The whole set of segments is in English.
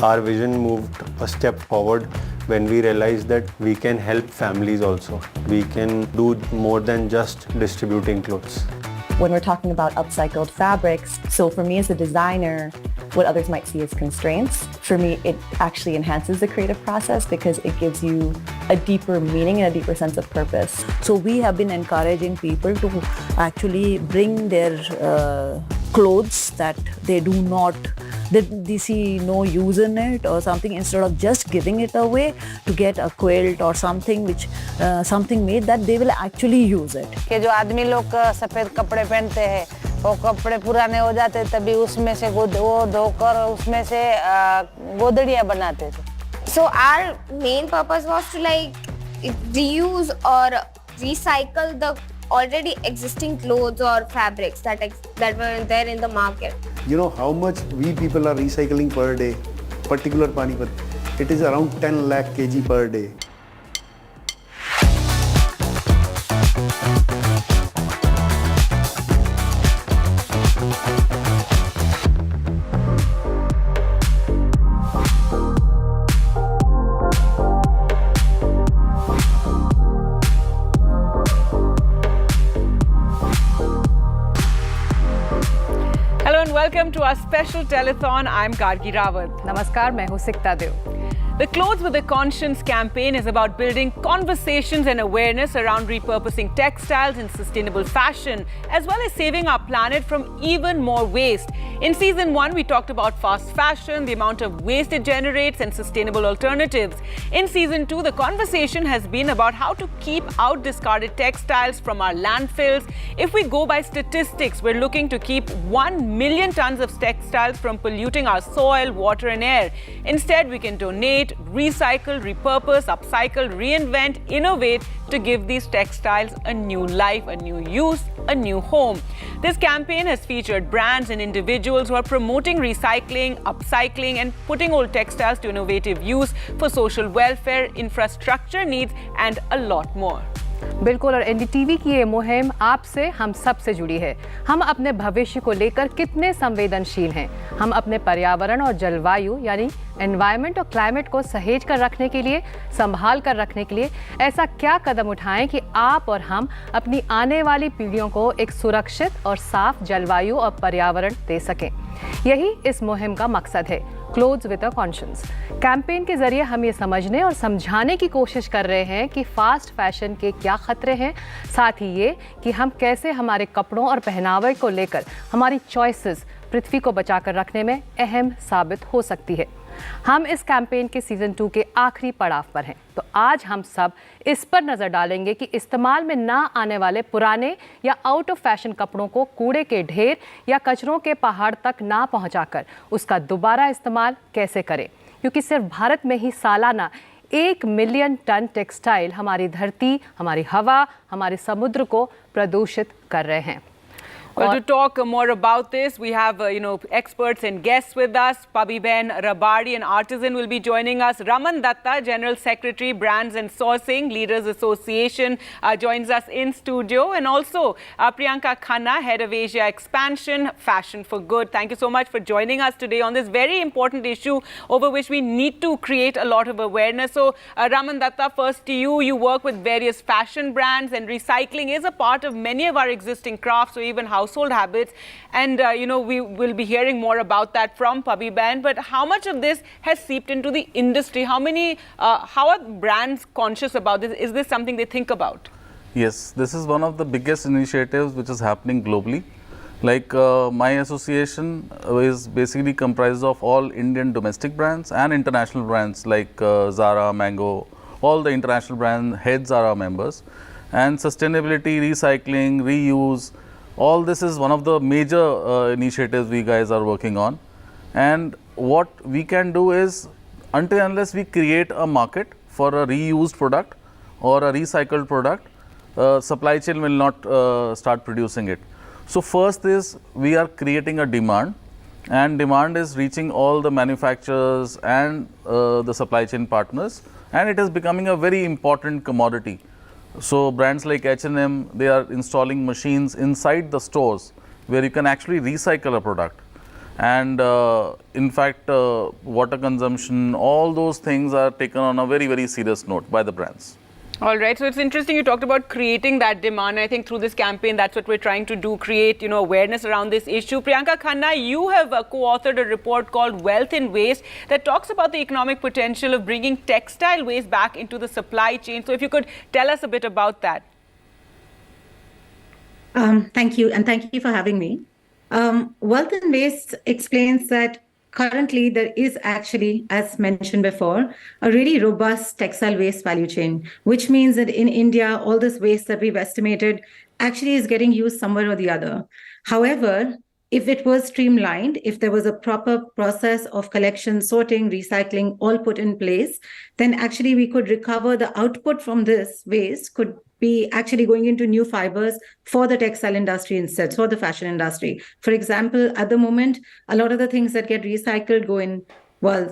Our vision moved a step forward when we realized that we can help families also. We can do more than just distributing clothes. When we're talking about upcycled fabrics, so for me as a designer, what others might see as constraints, for me it actually enhances the creative process because it gives you a deeper meaning and a deeper sense of purpose. So we have been encouraging people to actually bring their clothes that they do not, they see no use in it or something, instead of just giving it away, to get a quilt or something which something made that they will actually use it. कि जो आदमी लोग सफेद कपड़े पहनते हैं वो कपड़े पुराने हो जाते तभी उसमें से वो धोकर उसमें से गोदड़ियाँ बनाते थे. So our main purpose was to like reuse or recycle the already existing clothes or fabrics that were there in the market. You know how much we people are recycling per day, particular Panipat? It is around 10 lakh kg per day. Welcome to our special telethon. I'm Gargi Rawat. Namaskar, मैं हूँ सिकता देव. The Clothes with a Conscience campaign is about building conversations and awareness around repurposing textiles in sustainable fashion, as well as saving our planet from even more waste. In season 1, we talked about fast fashion, the amount of waste it generates, and sustainable alternatives. In season 2, the conversation has been about how to keep out discarded textiles from our landfills. If we go by statistics, we're looking to keep 1 million tons of textiles from polluting our soil, water, and air. Instead, we can donate, recycle, repurpose, upcycle, reinvent, innovate to give these textiles a new life, a new use, a new home. This campaign has featured brands and individuals who are promoting recycling, upcycling, and putting old textiles to innovative use for social welfare, infrastructure needs, and a lot more. बिल्कुल, और NDTV की ये मुहिम आपसे, हम सब से जुड़ी है. हम अपने भविष्य को लेकर कितने संवेदनशील हैं. हम अपने पर्यावरण और जलवायु यानी एनवायरनमेंट और क्लाइमेट को सहेज कर रखने के लिए, संभाल कर रखने के लिए ऐसा क्या कदम उठाएं कि आप और हम अपनी आने वाली पीढ़ियों को एक सुरक्षित और साफ जलवायु और पर्यावरण दे सकें. यही इस मुहिम का मकसद है, clothes with a conscience campaign के जरिए हम ये समझने और समझाने की कोशिश कर रहे हैं कि फास्ट फैशन के क्या खतरे हैं, साथ ही ये कि हम कैसे हमारे कपड़ों और पहनावे को लेकर हमारी चॉइसेस पृथ्वी को बचाकर रखने में अहम साबित हो सकती है. हम इस कैंपेन के सीज़न 2 के आखिरी पड़ाव पर हैं, तो आज हम सब इस पर नज़र डालेंगे कि इस्तेमाल में ना आने वाले पुराने या आउट ऑफ फैशन कपड़ों को कूड़े के ढेर या कचरों के पहाड़ तक ना पहुंचाकर उसका दोबारा इस्तेमाल कैसे करें, क्योंकि सिर्फ भारत में ही सालाना 1 मिलियन टन टेक्सटाइल हमारी धरती, हमारी हवा, हमारे समुद्र को प्रदूषित कर रहे हैं. Well, to talk more about this, we have, experts and guests with us. Pabiben Rabari, an artisan, will be joining us. Raman Datta, General Secretary, Brands and Sourcing, Leaders Association, joins us in studio. And also, Priyanka Khanna, Head of Asia Expansion, Fashion for Good. Thank you so much for joining us today on this very important issue over which we need to create a lot of awareness. So, Raman Datta, first to you. You work with various fashion brands, and recycling is a part of many of our existing crafts or even household habits, and we will be hearing more about that from Pabiben. But how much of this has seeped into the industry? How are brands conscious about this? Is this something they think about? Yes, this is one of the biggest initiatives which is happening globally. Like my association is basically comprised of all Indian domestic brands and international brands like Zara, Mango. All the international brand heads are our members, and sustainability, recycling, reuse, all this is one of the major initiatives we guys are working on. And what we can do is, until unless we create a market for a reused product or a recycled product, supply chain will not start producing it. So first is we are creating a demand, and demand is reaching all the manufacturers and the supply chain partners, and it is becoming a very important commodity. So brands like H&M, they are installing machines inside the stores where you can actually recycle a product. and in fact water consumption, all those things are taken on a very, very serious note by the brands. All right, so it's interesting you talked about creating that demand. I think through this campaign, that's what we're trying to do, create, awareness around this issue. Priyanka Khanna, you have co-authored a report called Wealth in Waste that talks about the economic potential of bringing textile waste back into the supply chain. So if you could tell us a bit about that. Thank you, and thank you for having me. Wealth in Waste explains that currently there is actually, as mentioned before, a really robust textile waste value chain, which means that in India, all this waste that we've estimated actually is getting used somewhere or the other. However, if it was streamlined, if there was a proper process of collection, sorting, recycling, all put in place, then actually we could recover the output from this waste could be actually going into new fibers for the textile industry instead, for the fashion industry. For example, at the moment, a lot of the things that get recycled go in,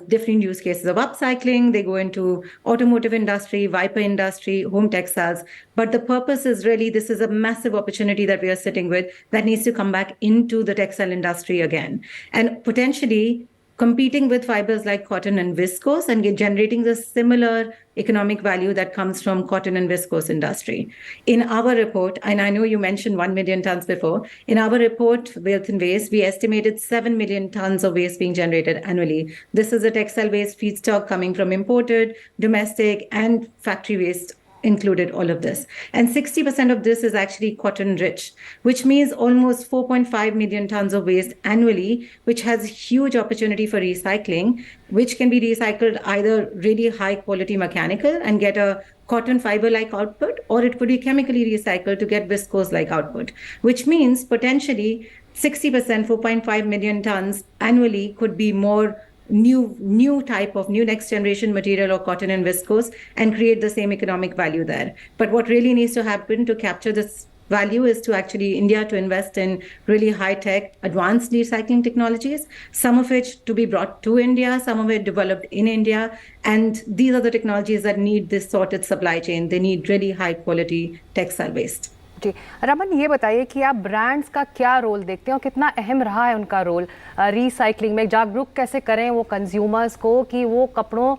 different use cases of upcycling. They go into automotive industry, Viper industry, home textiles. But the purpose is really, this is a massive opportunity that we are sitting with that needs to come back into the textile industry again. And potentially competing with fibers like cotton and viscose and generating the similar economic value that comes from cotton and viscose industry. In our report, and I know you mentioned 1 million tons before, in our report, Wealth in Waste, we estimated 7 million tons of waste being generated annually. This is a textile waste feedstock coming from imported, domestic, and factory waste included, all of this. And 60% of this is actually cotton rich, which means almost 4.5 million tons of waste annually, which has huge opportunity for recycling, which can be recycled either really high quality mechanical and get a cotton fiber like output, or it could be chemically recycled to get viscose like output, which means potentially 60%, 4.5 million tons annually could be more new type of new next generation material or cotton and viscose and create the same economic value there. But what really needs to happen to capture this value is to actually India to invest in really high tech advanced recycling technologies, some of it to be brought to India, some of it developed in India. And these are the technologies that need this sorted supply chain. They need really high quality textile waste. जी रमन, ये बताइए कि आप brands का क्या role देखते हैं और कितना अहम रहा है उनका रोल रीसाइक्लिंग में? जागरूक कैसे करें वो कंज्यूमर्स को कि वो कपड़ों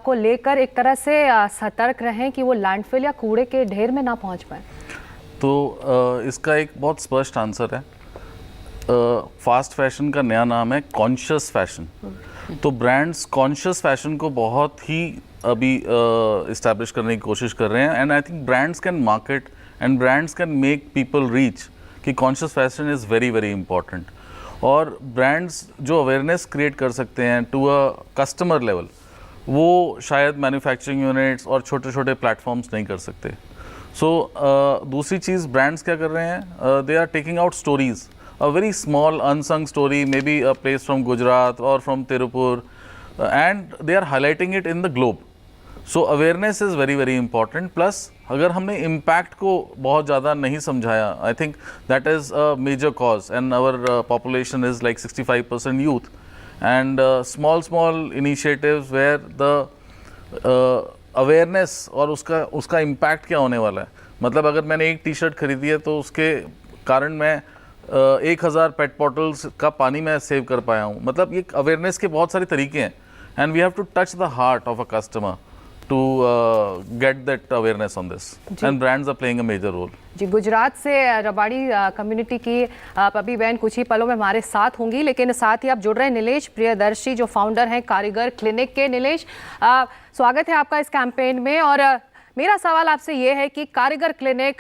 को लेकर एक तरह से सतर्क रहें कि वो लैंडफिल या कूड़े के ढेर में ना पहुंच पाए? तो इसका एक बहुत स्पष्ट आंसर है। फास्ट फैशन का नया नाम है कॉन्शियस फैशन। तो ब्रांड्स कॉन्शियस फैशन को बहुत ही अभी इस्टेब्लिश करने की कोशिश कर रहे हैं, and I think brands can market and brands can make people reach कि conscious fashion is very very important। और brands जो awareness create कर सकते हैं to a customer level, वो शायद manufacturing units और छोटे छोटे platforms नहीं कर सकते। So दूसरी चीज़ brands क्या कर रहे हैं, they are taking out stories, a very small unsung story, maybe a place from Gujarat or from Tirupur, and they are highlighting it in the globe। So awareness is very very important. Plus अगर हमने impact को बहुत ज़्यादा नहीं समझाया, I think that is a major cause, and our population is like 65% youth, and small initiatives where the awareness और उसका impact क्या होने वाला है। मतलब अगर मैंने एक टी शर्ट खरीदी है तो उसके कारण मैं 1000 पेट बॉटल्स का पानी मैं सेव कर पाया हूँ। मतलब ये अवेयरनेस के बहुत सारे तरीके हैं, and we have to touch the heart of a customer to get that awareness on this, and brands are playing a major role। जी, गुजरात से रबाड़ी कम्युनिटी की पबी बहन कुछ ही पलों में हमारे साथ होंगी, लेकिन साथ ही आप जुड़ रहे हैं नीलेश प्रियदर्शी जो फाउंडर हैं कारीगर क्लिनिक के। नीलेश, स्वागत है आपका इस कैंपेन में। और मेरा सवाल आपसे ये है कि कारीगर क्लिनिक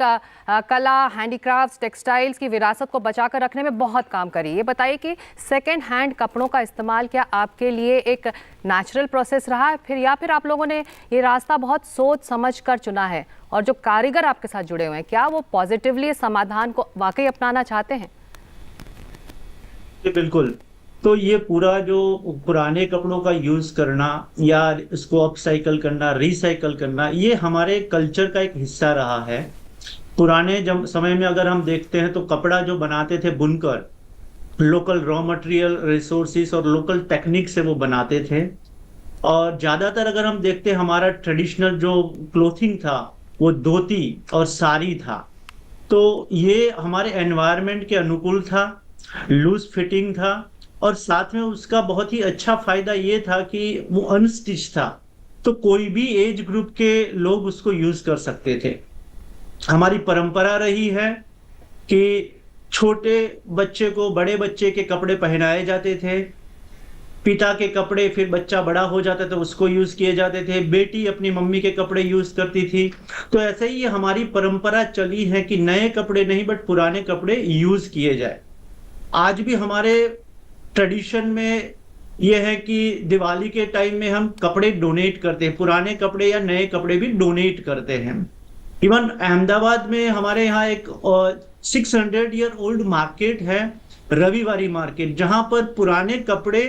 कला, हैंडीक्राफ्ट्स, टेक्सटाइल्स की विरासत को बचाकर रखने में बहुत काम करी। ये बताइए कि सेकेंड हैंड कपड़ों का इस्तेमाल क्या आपके लिए एक नेचुरल प्रोसेस रहा है, फिर या फिर आप लोगों ने ये रास्ता बहुत सोच समझ कर चुना है? और जो कारीगर आपके साथ जुड़े हुए हैं, क्या वो पॉजिटिवली इस समाधान को वाकई अपनाना चाहते हैं? बिल्कुल। तो ये पूरा जो पुराने कपड़ों का यूज करना या इसको अपसाइकल करना, रिसाइकल करना, ये हमारे कल्चर का एक हिस्सा रहा है। पुराने समय में अगर हम देखते हैं तो कपड़ा जो बनाते थे बुनकर, लोकल रॉ मटेरियल, रिसोर्सेस और लोकल टेक्निक से वो बनाते थे। और ज्यादातर अगर हम देखते हैं हमारा ट्रेडिशनल जो क्लोथिंग था वो धोती और साड़ी था। तो ये हमारे एनवायरनमेंट के अनुकूल था, लूज फिटिंग था और साथ में उसका बहुत ही अच्छा फायदा ये था कि वो अनस्टिच था, तो कोई भी एज ग्रुप के लोग उसको यूज कर सकते थे। हमारी परंपरा रही है कि छोटे बच्चे को बड़े बच्चे के कपड़े पहनाए जाते थे, पिता के कपड़े फिर बच्चा बड़ा हो जाता था उसको यूज किए जाते थे, बेटी अपनी मम्मी के कपड़े यूज करती थी। तो ऐसे ही ये हमारी परंपरा चली है कि नए कपड़े नहीं बट पुराने कपड़े यूज किए जाए। आज भी हमारे ट्रेडिशन में ये है कि दिवाली के टाइम में हम कपड़े डोनेट करते हैं, पुराने कपड़े या नए कपड़े भी डोनेट करते हैं। इवन अहमदाबाद में हमारे यहाँ एक 600 ईयर ओल्ड मार्केट है, रविवारी मार्केट, जहां पर पुराने कपड़े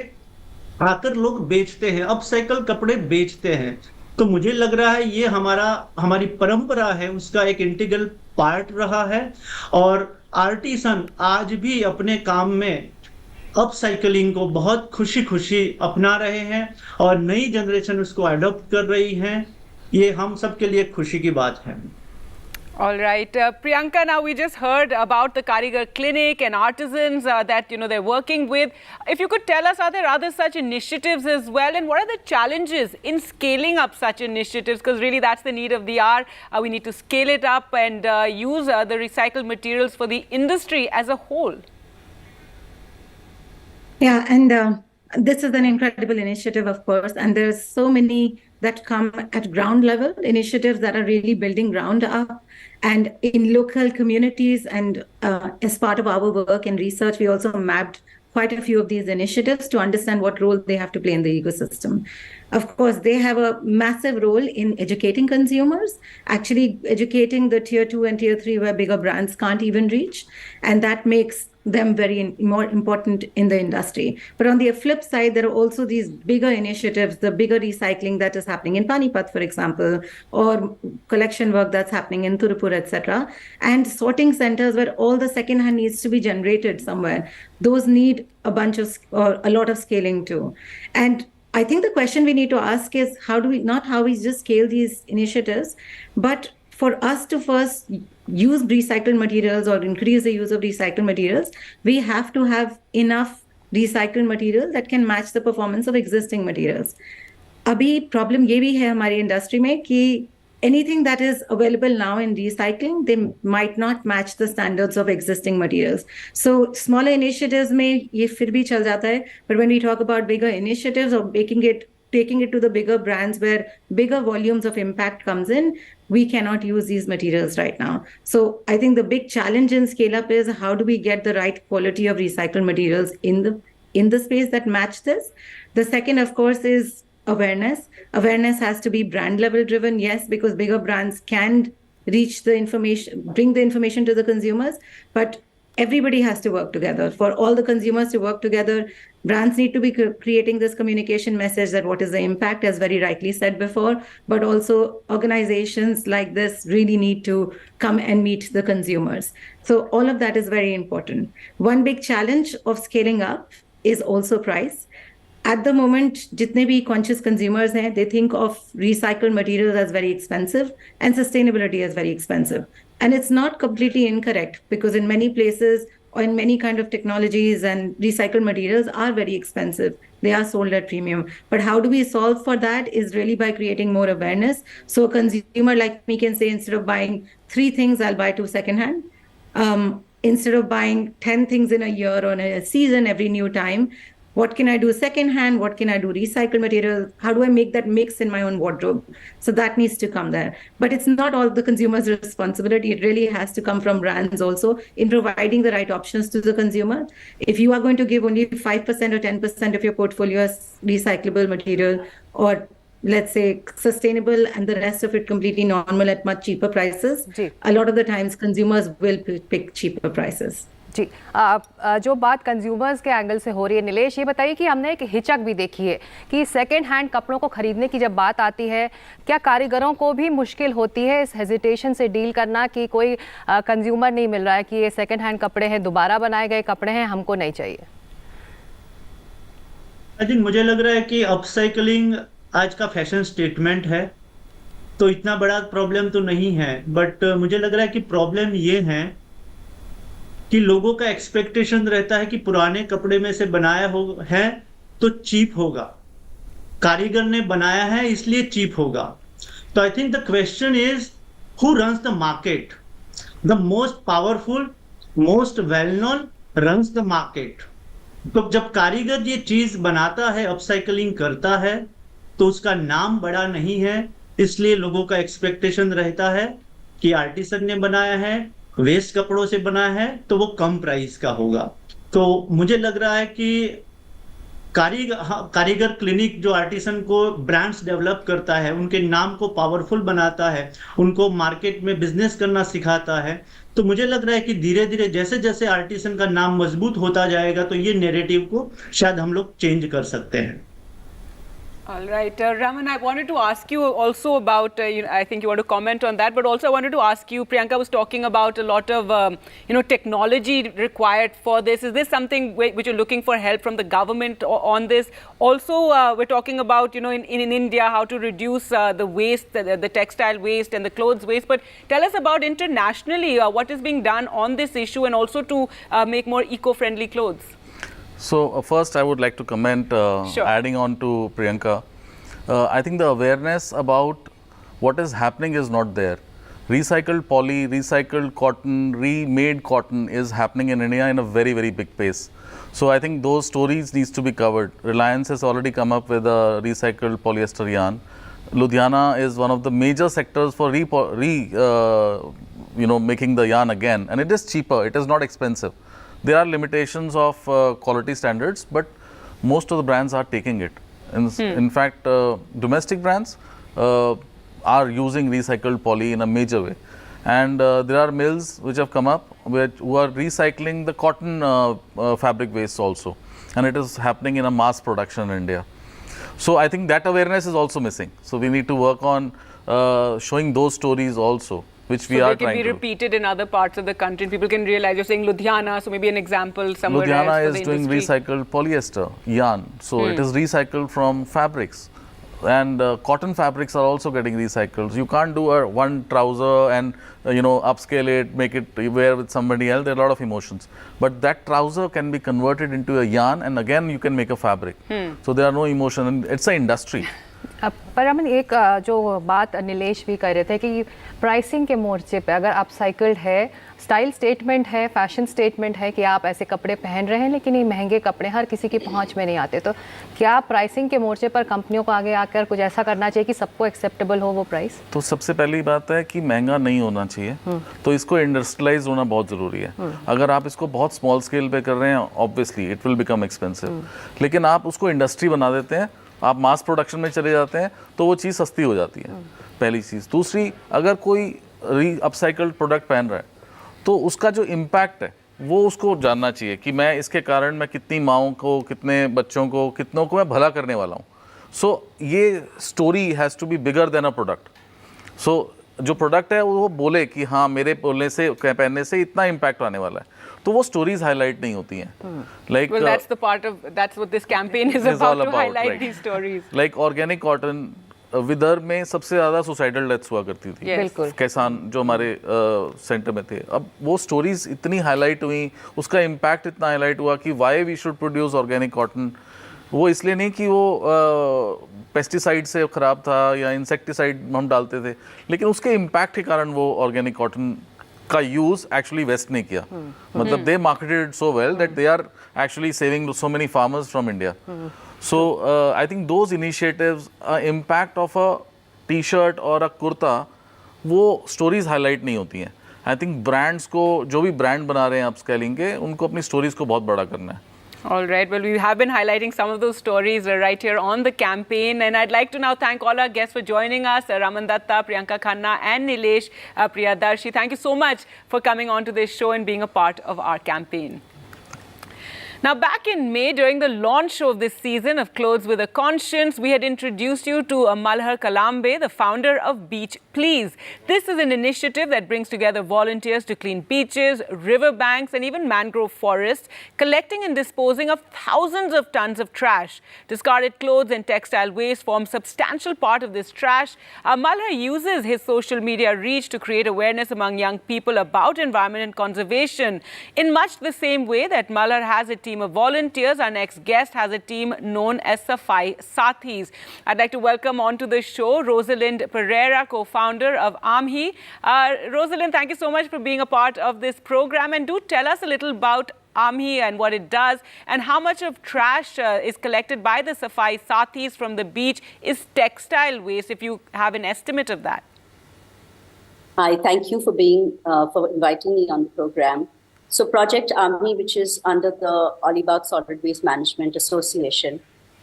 आकर लोग बेचते हैं, अपसाइकल कपड़े बेचते हैं। तो मुझे लग रहा है ये हमारी परंपरा है, उसका एक इंटीग्रल पार्ट रहा है। और आर्टिसन आज भी अपने काम में अपसाइकलिंग को बहुत खुशी खुशी अपना रहे हैं और नई जनरेशन उसको अडॉप्ट कर रही है। ये हम सब के लिए खुशी की बात है। All right, Priyanka, now we just heard about the Karigar Clinic and artisans that they're working with. If you could tell us, are there other such initiatives as well, and what are the challenges in scaling up such initiatives? Because really that's the need of the hour. We need to scale it up and use the recycled materials for the industry as a whole. Yeah, and this is an incredible initiative, of course, and there's so many that come at ground level, initiatives that are really building ground up and in local communities. And as part of our work and research, we also mapped quite a few of these initiatives to understand what role they have to play in the ecosystem. Of course, they have a massive role in educating consumers, actually educating the tier 2 and tier 3 where bigger brands can't even reach. And that makes them very more important in the industry. But on the flip side, there are also these bigger initiatives, the bigger recycling that is happening in Panipat, for example, or collection work that's happening in Tirupur, etc. And sorting centers where all the secondhand needs to be generated somewhere. Those need a lot of scaling too. And I think the question we need to ask is not how we just scale these initiatives, but for us to first use recycled materials or increase the use of recycled materials, we have to have enough recycled materials that can match the performance of existing materials. Abhi problem ye bhi hai hamari industry mein ki anything that is available now in recycling, they might not match the standards of existing materials. So smaller initiatives mein ye fir bhi chal jata hai, but when we talk about bigger initiatives or taking it to the bigger brands where bigger volumes of impact comes in, we cannot use these materials right now. So I think the big challenge in scale up is how do we get the right quality of recycled materials in the space that match this. The second, of course, is awareness. Awareness has to be brand level driven, yes, because bigger brands can reach the information, bring the information to the consumers, but everybody has to work together. For all the consumers to work together, brands need to be creating this communication message that what is the impact, as very rightly said before, but also organizations like this really need to come and meet the consumers. So all of that is very important. One big challenge of scaling up is also price. At the moment, jitne bhi conscious consumers hain, they think of recycled materials as very expensive and sustainability as very expensive. And it's not completely incorrect, because in many places or in many kind of technologies and recycled materials are very expensive. They are sold at premium. But how do we solve for that is really by creating more awareness. So a consumer like me can say, instead of buying 3 things, I'll buy 2 secondhand. Instead of buying 10 things in a year or in a season every new time, what can I do secondhand? What can I do recycled material? How do I make that mix in my own wardrobe? So that needs to come there. But it's not all the consumer's responsibility. It really has to come from brands also in providing the right options to the consumer. If you are going to give only 5% or 10% of your portfolio as recyclable material, or let's say sustainable, and the rest of it completely normal at much cheaper prices, a lot of the times consumers will pick cheaper prices. जी, जो बात consumers के angle से हो रही है, नीलेश ये बताइए कि हमने एक हिचक भी देखी है कि सेकेंड हैंड कपड़ों को खरीदने की जब बात आती है, क्या कारीगरों को भी मुश्किल होती है इस हेजिटेशन से डील करना कि कोई कंज्यूमर नहीं मिल रहा है कि ये सेकेंड हैंड कपड़े हैं, दोबारा बनाए गए कपड़े हैं, हमको नहीं चाहिए? आई थिंक मुझे लग रहा है कि अपसाइकलिंग आज का फैशन स्टेटमेंट है, तो इतना बड़ा प्रॉब्लम तो नहीं है। बट मुझे लग रहा है कि प्रॉब्लम ये है कि लोगों का एक्सपेक्टेशन रहता है कि पुराने कपड़े में से बनाया है तो चीप होगा, कारीगर ने बनाया है इसलिए चीप होगा। तो I think the question is who runs the market? The most powerful, most well known runs the market. तो जब कारीगर ये चीज बनाता है, अपसाइकलिंग करता है, तो उसका नाम बड़ा नहीं है, इसलिए लोगों का एक्सपेक्टेशन रहता है कि आर्टिसन ने बनाया है, वेस्ट कपड़ों से बना है, तो वो कम प्राइस का होगा। तो मुझे लग रहा है कि कारीगर क्लिनिक जो आर्टिसन को ब्रांड्स डेवलप करता है, उनके नाम को पावरफुल बनाता है, उनको मार्केट में बिजनेस करना सिखाता है, तो मुझे लग रहा है कि धीरे धीरे जैसे जैसे आर्टिसन का नाम मजबूत होता जाएगा तो ये नैरेटिव को शायद हम लोग चेंज कर सकते हैं। All right, Raman, I wanted to ask you also about, I think you want to comment on that, but also I wanted to ask you, Priyanka was talking about a lot of, technology required for this. Is this something which you're looking for help from the government on this? Also, we're talking about, in India, how to reduce the waste, the textile waste and the clothes waste. But tell us about internationally, what is being done on this issue and also to make more eco-friendly clothes. So first I would like to comment, Sure. adding on to Priyanka, I think the awareness about what is happening is not there. Recycled poly, recycled cotton, remade cotton is happening in India in a very, very big pace. So I think those stories needs to be covered. Reliance has already come up with a recycled polyester yarn. Ludhiana is one of the major sectors for making the yarn again, and it is cheaper, it is not expensive. There are limitations of quality standards, but most of the brands are taking it. In fact, domestic brands are using recycled poly in a major way. And there are mills which have come up who are recycling the cotton fabric waste also. And it is happening in a mass production in India. So I think that awareness is also missing. So we need to work on showing those stories also, which we are trying to. So they can be repeated in other parts of the country. People can realize. You're saying Ludhiana, so maybe an example somewhere else. Ludhiana is doing recycled polyester yarn. So it is recycled from fabrics. And cotton fabrics are also getting recycled. You can't do one trouser and upscale it, make it wear with somebody else. There are a lot of emotions. But that trouser can be converted into a yarn, and again you can make a fabric. So there are no emotion, and it's an industry. पर अमन एक जो बात नीलेश भी कर रहे थे कि pricing के मोर्चे पे अगर अपसाइकल्ड है, स्टाइल स्टेटमेंट है, फैशन स्टेटमेंट है कि आप ऐसे कपड़े पहन रहे हैं, लेकिन ये महंगे कपड़े हर किसी की पहुंच में नहीं आते, तो क्या प्राइसिंग के मोर्चे पर कंपनियों को आगे आकर कुछ ऐसा करना चाहिए कि सबको एक्सेप्टेबल हो वो प्राइस? तो सबसे पहली बात है कि महंगा नहीं होना चाहिए, तो इसको इंडस्ट्रियलाइज होना बहुत ज़रूरी है। अगर आप इसको बहुत स्मॉल स्केल पे कर रहे हैं, obviously it will become expensive, लेकिन आप उसको इंडस्ट्री बना देते हैं, आप मास प्रोडक्शन में चले जाते हैं, तो वो चीज़ सस्ती हो जाती है, पहली चीज़। दूसरी, अगर कोई अपसाइकल्ड प्रोडक्ट पहन रहा है तो उसका जो इम्पैक्ट है वो उसको जानना चाहिए कि मैं इसके कारण मैं कितनी माँओं को, कितने बच्चों को, कितनों को मैं भला करने वाला हूँ। सो ये story has to be bigger than a product. So जो प्रोडक्ट है वो बोले कि हाँ मेरे बोलने से, पहनने से इतना इम्पैक्ट आने वाला है, तो वो स्टोरीज हाईलाइट नहीं होती हैं। Like well, that's what this campaign is about, to highlight these stories. Like organic cotton, Vidarbha में सबसे ज़्यादा सुसाइडल डेथ्स हुआ करती थी, किसान जो हमारे सेंटर में थे। अब वो स्टोरीज इतनी हाईलाइट हुई, उसका इम्पैक्ट इतना हाईलाइट हुआ कि why we should produce organic cotton. वो इसलिए नहीं कि वो पेस्टिसाइड से ख़राब था या इंसेक्टिसाइड हम डालते थे, लेकिन उसके इम्पैक्ट के कारण वो ऑर्गेनिक कॉटन का यूज एक्चुअली वेस्ट नहीं किया। मतलब they marketed so well that they are actually saving so many farmers from India. So I think those initiatives, impact of a T shirt और अ कुर्ता, वो stories highlight नहीं होती हैं। I think brands को, जो भी ब्रांड बना रहे हैं अपस्केलिंग के, उनको अपनी स्टोरीज को बहुत बड़ा करना है। All right. Well, we have been highlighting some of those stories right here on the campaign. And I'd like to now thank all our guests for joining us, Raman Datta, Priyanka Khanna and Nilesh Priyadarshi. Thank you so much for coming on to this show and being a part of our campaign. Now, back in May, during the launch show of this season of Clothes with a Conscience, we had introduced you to Malhar Kalambe, the founder of Beach Please. This is an initiative that brings together volunteers to clean beaches, riverbanks, and even mangrove forests, collecting and disposing of thousands of tons of trash. Discarded clothes and textile waste form a substantial part of this trash. Malhar uses his social media reach to create awareness among young people about environment and conservation. In much the same way that Malhar has a team of volunteers, our next guest has a team known as Safai Sathis. I'd like to welcome onto the show Rosalind Pereira, co-founder of AMHI. Rosalind, thank you so much for being a part of this program, and do tell us a little about AMHI and what it does, and how much of trash is collected by the Safai Sathis from the beach is textile waste, if you have an estimate of that. Hi, thank you for for inviting me on the program. So Project AMHI, which is under the Alibag Solid Waste Management Association,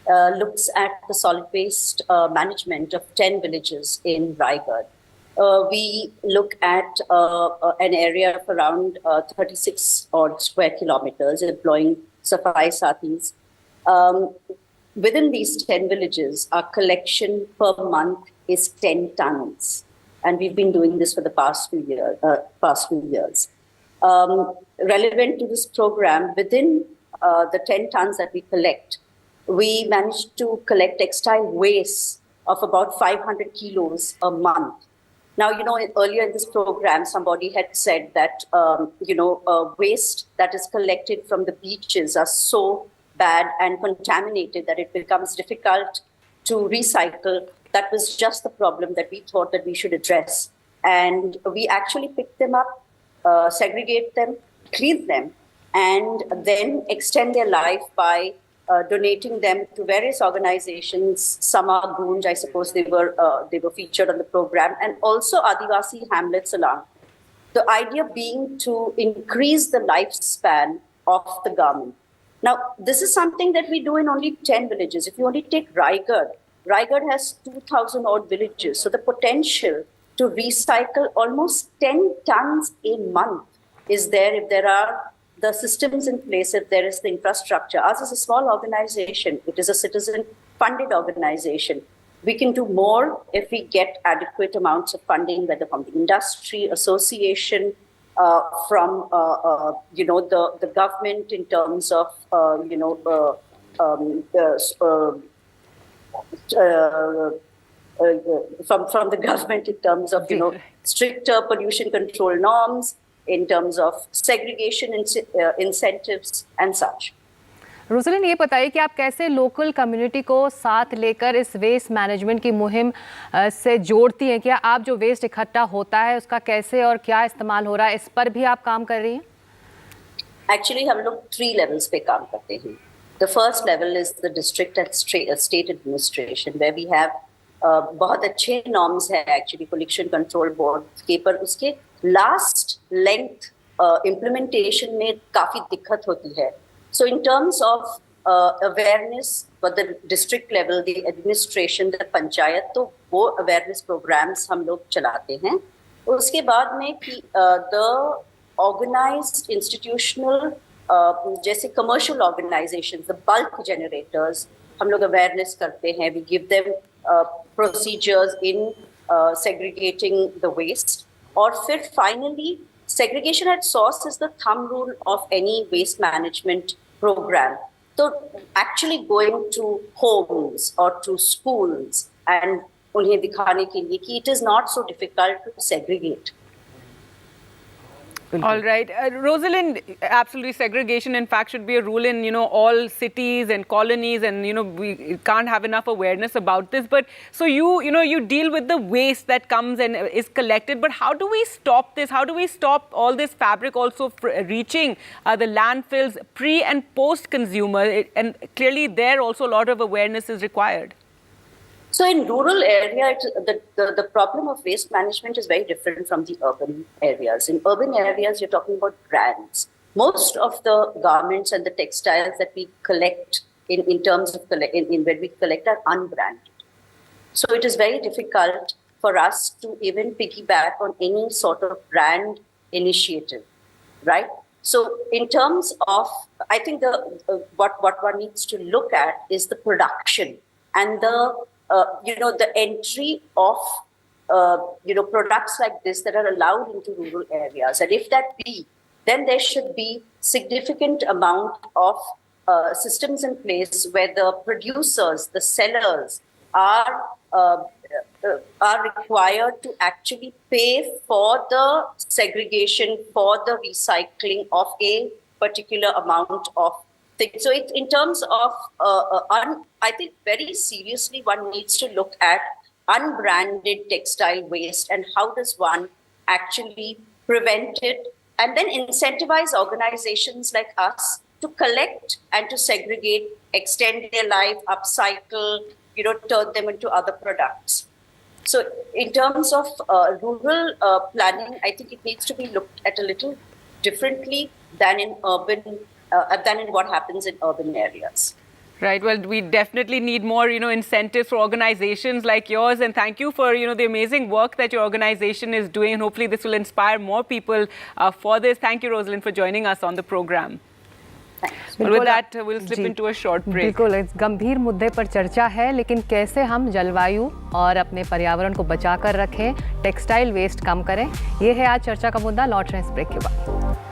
looks at the solid waste management of 10 villages in Raigad. We look at an area of around 36 odd square kilometers, employing Safai Sathis. Within these 10 villages, our collection per month is 10 tons. And we've been doing this for the past few years. Relevant to this program, within the 10 tons that we collect, we managed to collect textile waste of about 500 kilos a month. Now, earlier in this program, somebody had said that, waste that is collected from the beaches are so bad and contaminated that it becomes difficult to recycle. That was just the problem that we thought that we should address. And we actually picked them up, segregate them, clean them, and then extend their life by donating them to various organizations. Sama Gunj, I suppose they were featured on the program, and also Adivasi hamlets along. The idea being to increase the lifespan of the garment. Now, this is something that we do in only 10 villages. If you only take Raigad has 2,000 odd villages. So the potential to recycle almost 10 tons a month is there if there are the systems in place, if there is the infrastructure. Ours is a small organization. It is a citizen-funded organization. We can do more if we get adequate amounts of funding, whether from the industry, association, from the government in terms of from the government in terms of stricter pollution control norms, in terms of segregation incentives and such. Roslyn, ये बताइए कि आप कैसे local community को साथ लेकर इस waste management की मुहिम से जोड़ती हैं? क्या आप जो वेस्ट इकट्ठा होता है उसका कैसे और क्या इस्तेमाल हो रहा है, इस पर भी आप काम कर रही हैं? एक्चुअली हम लोग 3 levels पे काम करते हैं. The first level is the district and state administration, where we have बहुत अच्छे norms है actually collection control board के, पर उसके last length implementation में काफी दिक्कत होती है. So in terms of awareness for the district level, the administration, the panchayat, तो वो awareness programs हम लोग चलाते हैं. उसके बाद में कि the organized institutional जैसे commercial organizations, the bulk generators, हम लोग awareness करते हैं. We give them procedures in segregating the waste. और फिर finally, segregation at source is the thumb rule of any waste management program. So actually going to homes or to schools and उन्हें दिखाने के लिए कि it is not so difficult to segregate. All right. Rosalind, absolutely, segregation, in fact, should be a rule in, all cities and colonies, and, we can't have enough awareness about this. But so you deal with the waste that comes and is collected. But how do we stop this? How do we stop all this fabric also reaching the landfills pre and post consumer? And clearly there also a lot of awareness is required. So in rural area, the problem of waste management is very different from the urban areas. In urban areas, you're talking about brands. Most of the garments and the textiles that we collect in terms of when we collect are unbranded. So it is very difficult for us to even piggyback on any sort of brand initiative, right? So in terms of, I think what one needs to look at is the production and the entry of products like this that are allowed into rural areas. And if that be, then there should be significant amount of systems in place where the producers, the sellers are required to actually pay for the segregation, for the recycling of a particular amount of things. So in terms of, I think very seriously one needs to look at unbranded textile waste and how does one actually prevent it, and then incentivize organizations like us to collect and to segregate, extend their life, upcycle, turn them into other products. So in terms of rural planning, I think it needs to be looked at a little differently than in what happens in urban areas. Right. Well, we definitely need more, incentives for organizations like yours. And thank you for, the amazing work that your organization is doing. And hopefully this will inspire more people for this. Thank you, Rosalind, for joining us on the program. Well, with that, we'll slip into a short break. बिल्कुल, इस गंभीर मुद्दे पर चर्चा है, लेकिन कैसे हम जलवायु और अपने पर्यावरण को बचा कर रखें, टेक्सटाइल वेस्ट कम करें, ये है आज चर्चा का मुद्दा। लौट रहे हैं इस ब्रेक के बाद।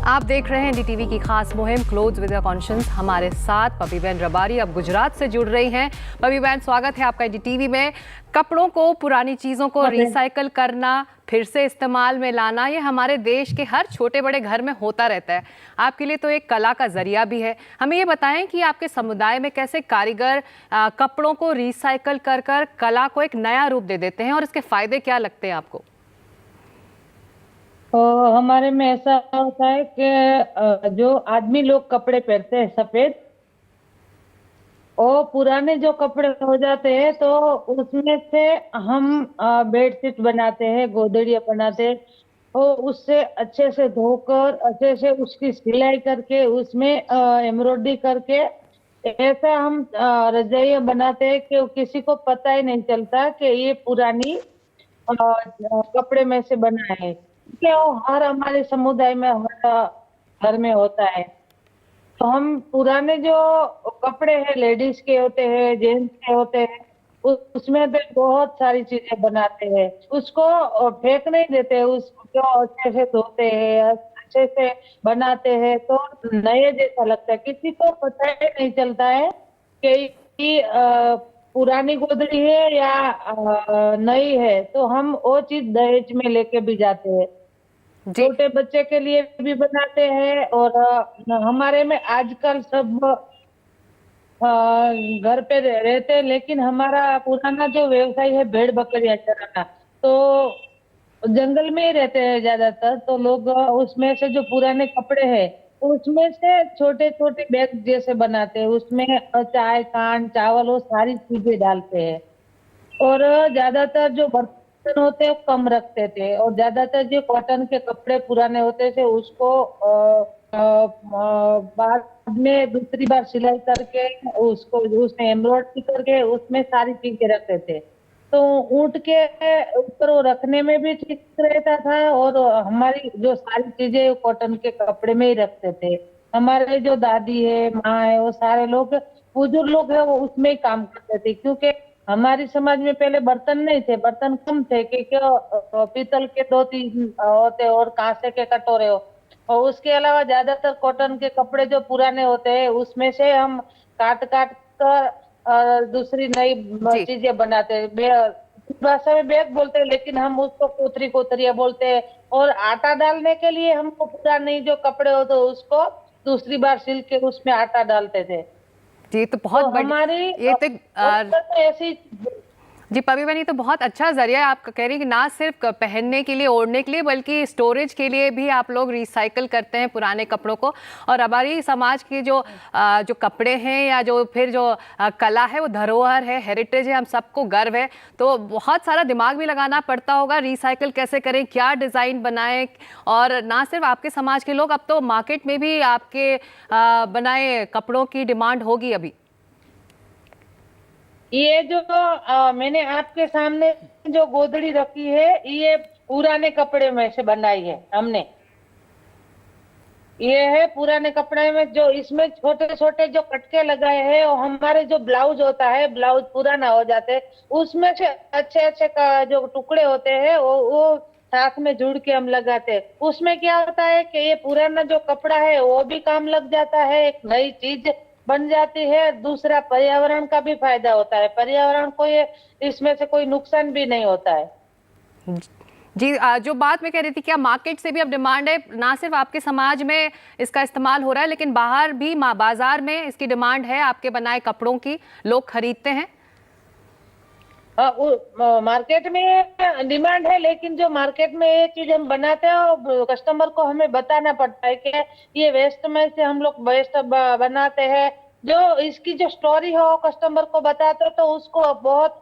आप देख रहे हैं एनडीटीवी की खास मुहिम क्लोथ्स विद अ कॉन्शियंस। हमारे साथ पपी बहन रबारी अब गुजरात से जुड़ रही हैं। पपी बहन, स्वागत है आपका एनडीटीवी में। कपड़ों को, पुरानी चीज़ों को रिसाइकल करना, फिर से इस्तेमाल में लाना, ये हमारे देश के हर छोटे बड़े घर में होता रहता है। आपके लिए तो एक कला का जरिया भी है। हमें ये बताएं कि आपके समुदाय में कैसे कारीगर कपड़ों को रिसाइकल कर कर कला को एक नया रूप दे देते हैं और इसके फायदे क्या लगते हैं आपको? हमारे में ऐसा होता है कि जो आदमी लोग कपड़े पहनते हैं सफेद, और पुराने जो कपड़े हो जाते हैं तो उसमें से हम बेडशीट बनाते हैं, गोदड़िया बनाते हैं, और उससे अच्छे से धोकर अच्छे से उसकी सिलाई करके उसमें एम्ब्रॉयडरी करके ऐसा हम रजाइयाँ बनाते हैं कि किसी को पता ही नहीं चलता कि ये पुरानी कपड़े में से बना है। क्या हर हमारे समुदाय में हर घर में होता है। तो हम पुराने जो कपड़े हैं, लेडीज के होते हैं, जेंट्स के होते हैं, उसमें भी बहुत सारी चीजें बनाते हैं। उसको फेंक नहीं देते, उसको अच्छे से धोते हैं, अच्छे से बनाते हैं, तो नए जैसा लगता है। किसी को पता ही नहीं चलता है कि पुरानी गोदड़ी है या नई है। तो हम वो चीज दहेज में लेके भी जाते हैं, छोटे बच्चे के लिए भी बनाते हैं। और हमारे में आजकल सब घर पे रहते हैं, लेकिन हमारा पुराना जो व्यवसाय है भेड़ बकरियां चराना, तो जंगल में ही रहते हैं ज्यादातर। तो लोग उसमें से जो पुराने कपड़े हैं उसमें से छोटे छोटे बैग जैसे बनाते हैं, उसमें चाय, खांड, चावल, वो सारी चीजें डालते हैं। और ज्यादातर जो बर्तन होते हैं कम रखते थे, और ज्यादातर जो कॉटन के कपड़े पुराने होते थे उसको बाद में दूसरी बार सिलाई करके उसको उसमें एम्ब्रॉयडरी करके उसमें सारी चीजें रखते थे। तो ऊंट के ऊपर वो रखने में भी ठीक रहता था, और हमारी जो सारी चीजें कॉटन के कपड़े में ही रखते थे। हमारे जो दादी है, माँ है, वो सारे लोग बुजुर्ग लोग है, वो उसमें ही काम करते थे। क्योंकि हमारी समाज में पहले बर्तन नहीं थे, बर्तन कम थे, क्योंकि पीतल के 2-3 होते और कांसे के कटोरे हो। और उसके अलावा ज्यादातर कॉटन के कपड़े जो पुराने होते हैं उसमें से हम काट कर दूसरी नई चीजें बनाते हैं। भाषा में बैग बोलते हैं, लेकिन हम उसको कोतरिया बोलते हैं। और आटा डालने के लिए हमको पुराने जो कपड़े होते हैं उसको दूसरी बार सिल के उसमें आटा डालते थे। जी तो बहुत बड़ी हमारी ये तो ऐसी जी पबी बहन, ये तो बहुत अच्छा जरिया है। आप कह रही हैं कि ना सिर्फ पहनने के लिए, ओढ़ने के लिए, बल्कि स्टोरेज के लिए भी आप लोग रिसाइकल करते हैं पुराने कपड़ों को। और हमारी समाज के जो कपड़े हैं या जो फिर जो कला है वो धरोहर है, हेरिटेज है, हम सबको गर्व है। तो बहुत सारा दिमाग भी लगाना पड़ता होगा, रिसाइकल कैसे करें, क्या डिज़ाइन बनाएं। और ना सिर्फ आपके समाज के लोग, अब तो मार्केट में भी आपके बनाए कपड़ों की डिमांड होगी अभी। ये जो मैंने आपके सामने जो गोदड़ी रखी है, ये पुराने कपड़े में से बनाई है हमने। ये है पुराने कपड़े में, जो इसमें छोटे छोटे जो कटके लगाए हैं, और हमारे जो ब्लाउज होता है, ब्लाउज पुराना हो जाते हैं, उसमें से अच्छे अच्छे का जो टुकड़े होते हैं वो साथ में जुड़ के हम लगाते हैं। उसमें क्या होता है कि ये पुराना जो कपड़ा है वो भी काम लग जाता है, एक नई चीज बन जाती है। दूसरा, पर्यावरण का भी फायदा होता है, पर्यावरण को ये इसमें से कोई नुकसान भी नहीं होता है। जी जो बात मैं कह रही थी, क्या मार्केट से भी अब डिमांड है? ना सिर्फ आपके समाज में इसका इस्तेमाल हो रहा है, लेकिन बाहर भी बाजार में इसकी डिमांड है, आपके बनाए कपड़ों की लोग खरीदते हैं? मार्केट में डिमांड है, लेकिन जो मार्केट में ये चीज हम बनाते हैं, कस्टमर को हमें बताना पड़ता है कि ये वेस्ट में से हम लोग वेस्ट बनाते हैं। जो इसकी जो स्टोरी है वो कस्टमर को बताते हैं, तो उसको बहुत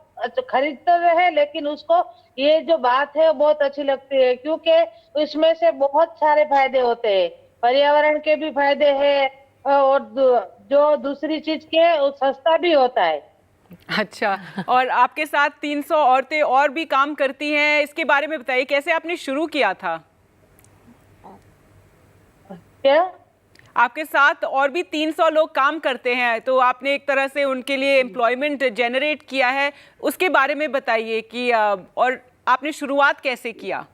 खरीदते हैं। लेकिन उसको ये जो बात है वो बहुत अच्छी लगती है, क्योंकि इसमें से बहुत सारे फायदे होते हैं, पर्यावरण के भी फायदे हैं, और जो दूसरी चीज के वो सस्ता भी होता है। अच्छा, और आपके साथ 300 औरतें और भी काम करती हैं, इसके बारे में बताइए, कैसे आपने शुरू किया था? क्या? आपके साथ और भी 300 लोग काम करते हैं, तो आपने एक तरह से उनके लिए एम्प्लॉयमेंट जनरेट किया है, उसके बारे में बताइए कि और आपने शुरुआत कैसे किया?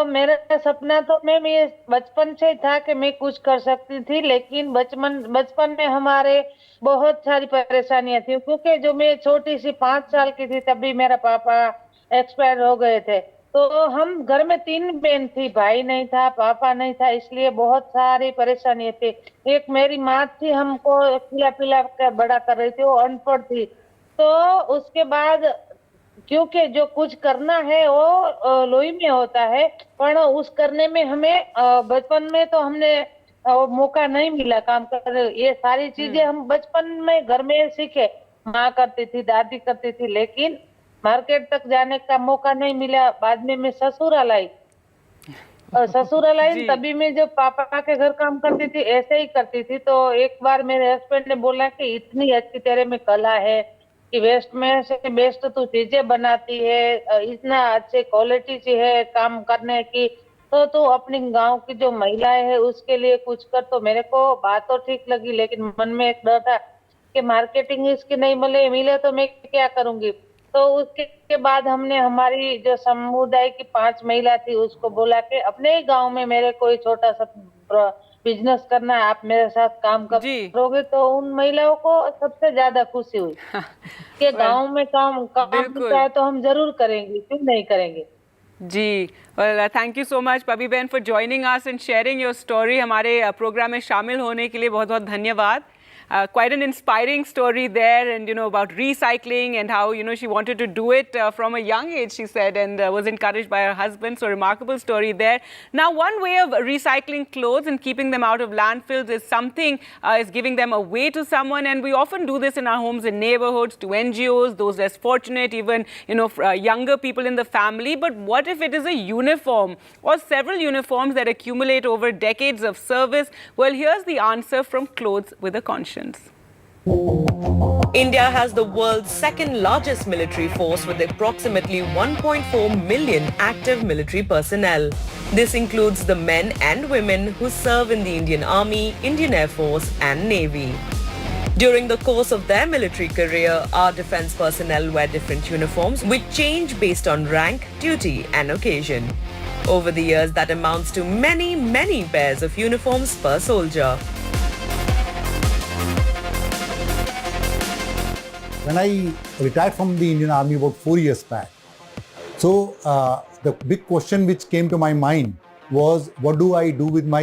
मेरा सपना तो मैम ये बचपन से था कि मैं कुछ कर सकती थी, लेकिन बचपन में हमारे बहुत सारी परेशानियां थी, क्योंकि जो मैं छोटी सी 5 साल की थी तभी मेरा पापा एक्सपायर हो गए थे। तो हम घर में 3 बहन थी, भाई नहीं था, पापा नहीं था, इसलिए बहुत सारी परेशानियां थी। एक मेरी माँ थी, हमको खिला पिला कर बड़ा कर रही थी, वो अनपढ़ थी। तो उसके बाद, क्योंकि जो कुछ करना है वो लोही में होता है, पर उस करने में हमें बचपन में तो हमने मौका नहीं मिला काम कर। ये सारी चीजें हम बचपन में घर में सीखे, माँ करती थी, दादी करती थी, लेकिन मार्केट तक जाने का मौका नहीं मिला। बाद में मैं ससुराल आई, और ससुराल आई तभी मैं जब पापा के घर काम करती थी, ऐसे ही करती थी। तो एक बार मेरे हस्बैंड ने बोला कि इतनी अच्छी तेरे में कला है कि वेस्ट में से बेस्ट तू चीजें बनाती है, इतना अच्छे क्वालिटी से है काम करने की, तो तू अपनी गांव की जो महिलाएं है उसके लिए कुछ कर। तो मेरे को बात तो ठीक लगी, लेकिन मन में एक डर था कि मार्केटिंग इसकी नहीं मिले तो मैं क्या करूंगी। तो उसके बाद हमने हमारी जो समुदाय की 5 महिला थी उसको बोला कि अपने ही गांव में मेरे कोई छोटा सा बिजनेस करना है, आप मेरे साथ काम करोगे। तो उन महिलाओं को सबसे ज्यादा खुशी हुई कि गांव में काम होता है तो हम जरूर करेंगे, क्यों नहीं करेंगे। जी, well, thank you so much Pabi बहन for joining us and sharing your story. हमारे प्रोग्राम में शामिल होने के लिए बहुत बहुत धन्यवाद। Quite an inspiring story there, and about recycling and how she wanted to do it from a young age, she said, and was encouraged by her husband. So remarkable story there. Now, one way of recycling clothes and keeping them out of landfills is something is giving them away to someone, and we often do this in our homes and neighborhoods, to NGOs, those less fortunate, even younger people in the family. But what if it is a uniform or several uniforms that accumulate over decades of service? Well, here's the answer from Clothes with a Conscience. India has the world's second largest military force with approximately 1.4 million active military personnel. This includes the men and women who serve in the Indian Army, Indian Air Force and Navy. During the course of their military career, our defense personnel wear different uniforms which change based on rank, duty and occasion. Over the years, that amounts to many, many pairs of uniforms per soldier. When I retired from the Indian Army about 4 years back, so the big question which came to my mind was, what do I do with my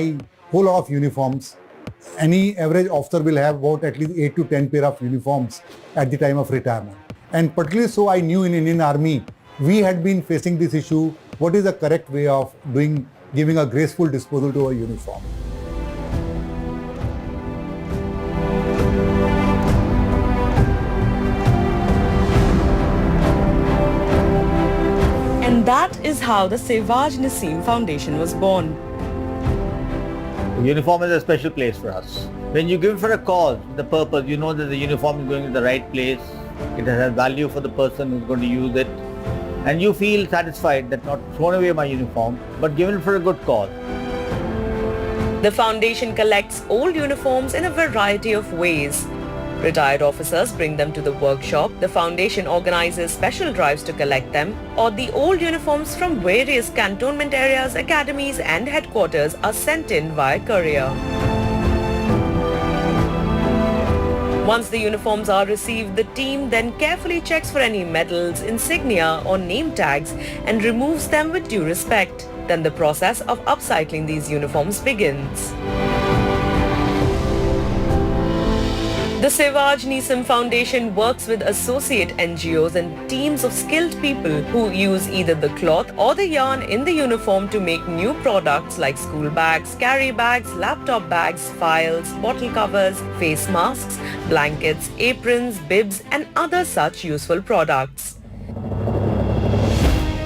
whole lot of uniforms. Any average officer will have about at least 8 to 10 pair of uniforms at the time of retirement. And particularly so I knew in Indian Army, we had been facing this issue, what is the correct way of giving a graceful disposal to a uniform. And that is how the Sehwaj Naseem Foundation was born. The uniform is a special place for us. When you give it for a cause, the purpose, you know that the uniform is going to the right place, it has value for the person who's going to use it, and you feel satisfied that not thrown away my uniform, but given for a good cause. The foundation collects old uniforms in a variety of ways. Retired officers bring them to the workshop, the foundation organizes special drives to collect them, or the old uniforms from various cantonment areas, academies and headquarters are sent in via courier. Once the uniforms are received, the team then carefully checks for any medals, insignia or name tags and removes them with due respect. Then the process of upcycling these uniforms begins. The Sehwaj Naseem Foundation works with associate NGOs and teams of skilled people who use either the cloth or the yarn in the uniform to make new products like school bags, carry bags, laptop bags, files, bottle covers, face masks, blankets, aprons, bibs and other such useful products.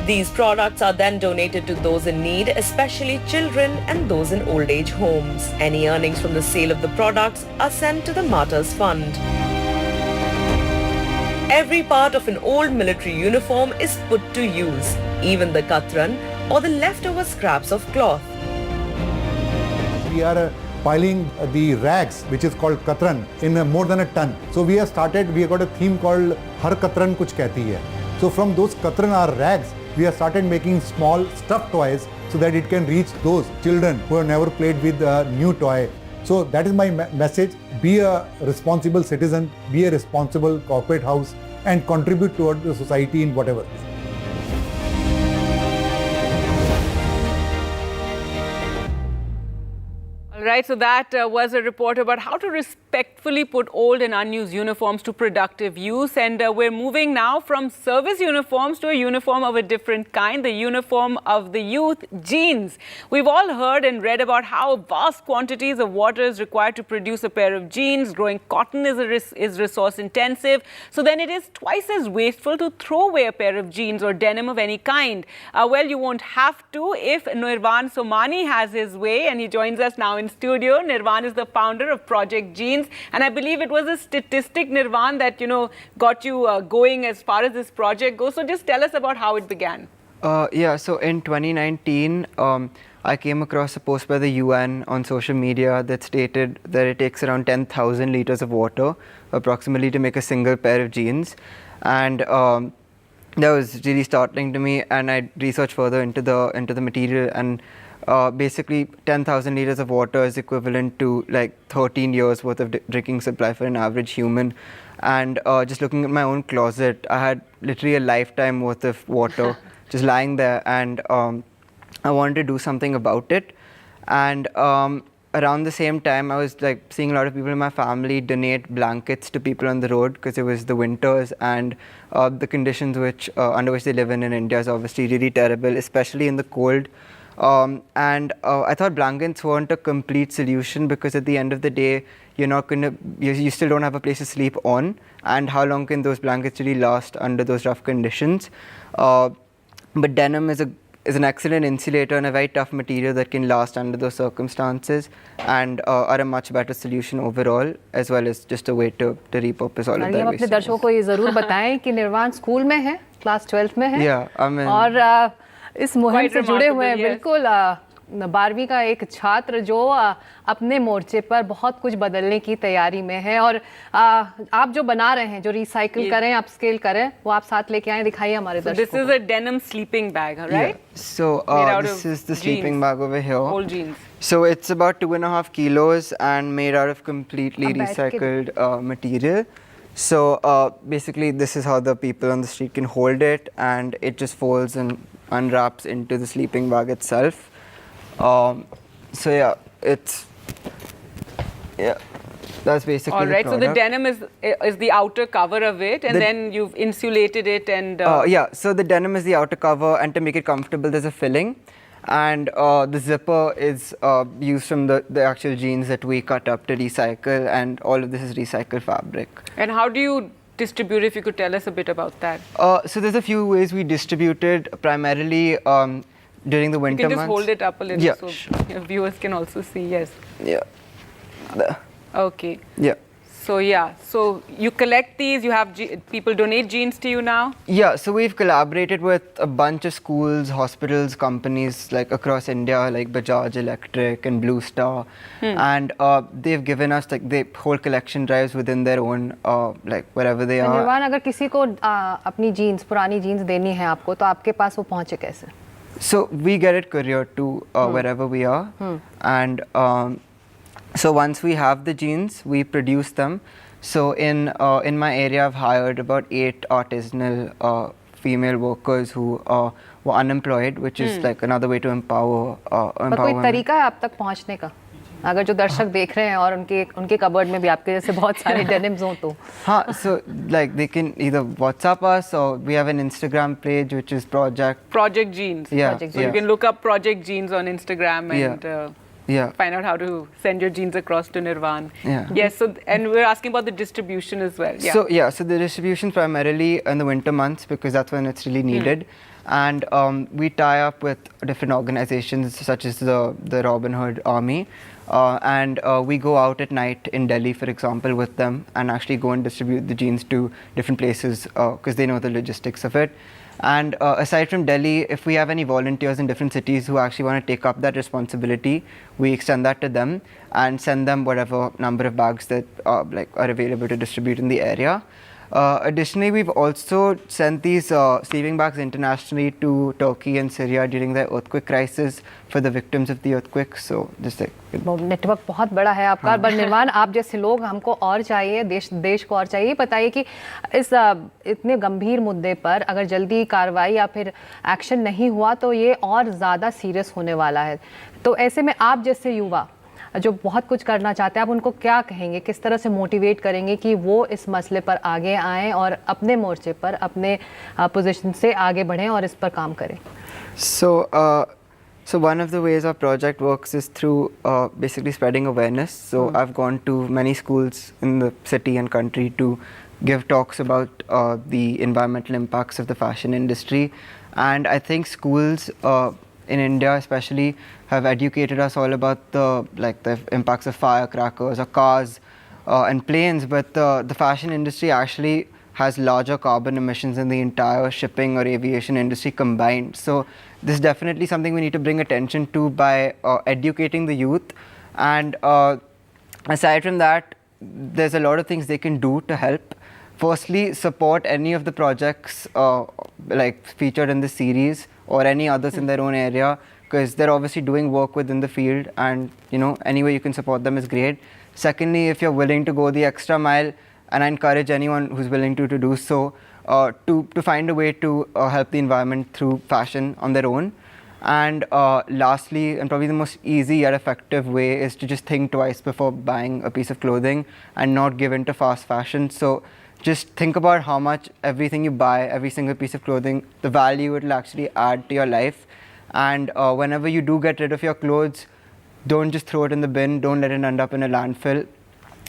These products are then donated to those in need, especially children and those in old age homes. Any earnings from the sale of the products are sent to the Martyrs Fund. Every part of an old military uniform is put to use, even the katran or the leftover scraps of cloth. We are piling the rags, which is called katran, in more than a ton. So we have got a theme called Har Katran Kuch Kehti Hai. So from those katran or rags, we have started making small stuffed toys so that it can reach those children who have never played with a new toy. So that is my message. Be a responsible citizen, be a responsible corporate house and contribute toward the society in whatever way. Right, so that was a report about how to respectfully put old and unused uniforms to productive use. And we're moving now from service uniforms to a uniform of a different kind, the uniform of the youth, jeans. We've all heard and read about how vast quantities of water is required to produce a pair of jeans. Growing cotton is resource intensive. So then it is twice as wasteful to throw away a pair of jeans or denim of any kind. Well, you won't have to if Nirvan Somani has his way, and he joins us now in studio. Nirvan is the founder of Project Jeans, and I believe it was a statistic, Nirvan, that got you going as far as this project goes. So just tell us about how it began. Yeah, so in 2019, I came across a post by the UN on social media that stated that it takes around 10,000 liters of water approximately to make a single pair of jeans, and that was really startling to me. And I researched further into the material, and basically 10,000 liters of water is equivalent to like 13 years worth of drinking supply for an average human. And just looking at my own closet, I had literally a lifetime worth of water just lying there, and I wanted to do something about it. And around the same time, I was like seeing a lot of people in my family donate blankets to people on the road because it was the winters, and the conditions under which they live in India is obviously really terrible, especially in the cold. And I thought blankets weren't a complete solution, because at the end of the day, you still don't have a place to sleep on, and how long can those blankets really last under those rough conditions? But denim is an excellent insulator and a very tough material that can last under those circumstances, and are a much better solution overall, as well as just a way to repurpose all of that waste. अपने दर्शकों को ये जरूर बताएं कि निर्वाण school में है, क्लास 12 में है, Yeah, I mean, और इस मुहिम से जुड़े हुए हैं बिल्कुल 12वीं का एक छात्र जो अपने मोर्चे पर बहुत कुछ बदलने की तैयारी में है, और आप जो बना रहे हैं, जो रिसाइकिल करें, अपस्केल करें, वो आप साथ लेके आए, दिखाइए हमारे दर्शकों को. This is a denim sleeping bag, right? Yeah. So this is the sleeping jeans. bag over here. Old jeans. So it's about 2.5 kilos and made out of completely recycled material. So basically this is how the people on the street can hold it, and it just folds and unwraps into the sleeping bag itself. So yeah, it's that's basically all right. the So the product. denim is the outer cover of it, and then you've insulated it and. Yeah. So the denim is the outer cover, and to make it comfortable, there's a filling, and the zipper is used from the actual jeans that we cut up to recycle, and all of this is recycled fabric. And how do you distribute? If you could tell us a bit about that. So there's a few ways we distribute it, primarily during the winter You can just months. hold it up a little, Yeah, so sure. your viewers can also see. Yes. Yeah. There. Okay. Yeah. So so you collect these. You have people donate jeans to you now. Yeah, so we've collaborated with a bunch of schools, hospitals, companies like across India, like Bajaj Electric and Blue Star, and they've given us like they hold collection drives within their own like wherever they are. निर्वाण, अगर किसी को अपनी jeans पुरानी jeans देनी है आपको, तो आपके पास वो पहुंचे कैसे? So we get it couriered to wherever we are, and so once we have the jeans, we produce them. So in my area, I've hired about 8 artisanal female workers who were unemployed, which is like another way to empower. पर कोई तरीका है आप तक पहुंचने का? अगर जो दर्शक देख रहे हैं और उनके कबर्ड में भी आपके जैसे बहुत सारे डेनिम्स हों तो हाँ, so like they can either WhatsApp us or we have an Instagram page which is Project Jeans. Yeah, So you can look up Project Jeans on Instagram and find out how to send your jeans across to Nirvan. Yeah. Yes. So and we're asking about the distribution as well. Yeah. So the distribution primarily in the winter months because that's when it's really needed. And we tie up with different organizations such as the Robin Hood Army. And we go out at night in Delhi, for example, with them and actually go and distribute the jeans to different places because they know the logistics of it. And aside from Delhi, if we have any volunteers in different cities who actually want to take up that responsibility, we extend that to them and send them whatever number of bags that are available to distribute in the area. Additionally, we've also sent these sleeping bags internationally to Turkey and Syria during the earthquake crisis for the victims of the earthquake. So just like network बहुत बड़ा है आपका। पर निर्वाण, आप जैसे लोग हमको और चाहिए, देश को और चाहिए। बताइए कि इस इतने गंभीर मुद्दे पर अगर जल्दी कार्रवाई या फिर एक्शन नहीं हुआ तो ये और ज़्यादा सीरियस होने वाला है। तो ऐसे में आप जैसे युवा जो बहुत कुछ करना चाहते हैं, आप उनको क्या कहेंगे, किस तरह से मोटिवेट करेंगे कि वो इस मसले पर आगे आएँ और अपने मोर्चे पर अपने पोजीशन से आगे बढ़ें और इस पर काम करें? So one of the ways our project works is through basically spreading awareness. So I've gone to many schools in the city and country to give talks about the environmental impacts of the fashion industry. And I think schools in India especially have educated us all about the impacts of firecrackers or cars and planes, but the fashion industry actually has larger carbon emissions than the entire shipping or aviation industry combined. So this is definitely something we need to bring attention to by educating the youth. And aside from that, there's a lot of things they can do to help. Firstly, support any of the projects featured in the series or any others in their own area, because they're obviously doing work within the field, and any way you can support them is great. Secondly, if you're willing to go the extra mile, and I encourage anyone who's willing to do so, to find a way to help the environment through fashion on their own. And lastly, and probably the most easy yet effective way, is to just think twice before buying a piece of clothing and not give in to fast fashion. So just think about how much everything you buy, every single piece of clothing, the value it will actually add to your life. And whenever you do get rid of your clothes, don't just throw it in the bin, don't let it end up in a landfill,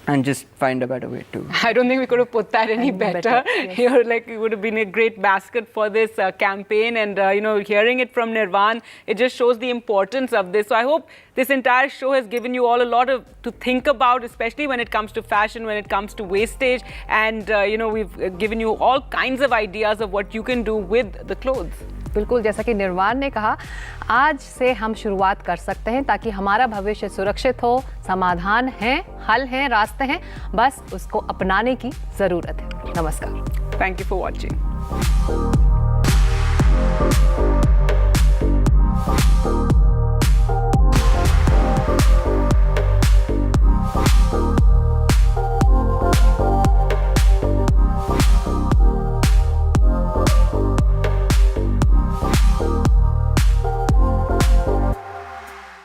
and just find a better way to. I don't think we could have put that any better. Yes. It would have been a great basket for this campaign, and hearing it from Nirvan, it just shows the importance of this. So I hope this entire show has given you all a lot to think about, especially when it comes to fashion, when it comes to wastage, and we've given you all kinds of ideas of what you can do with the clothes. बिल्कुल, जैसा कि निर्वाण ने कहा, आज से हम शुरुआत कर सकते हैं ताकि हमारा भविष्य सुरक्षित हो। समाधान हैं, हल हैं, रास्ते हैं, बस उसको अपनाने की ज़रूरत है। नमस्कार। Thank you for watching.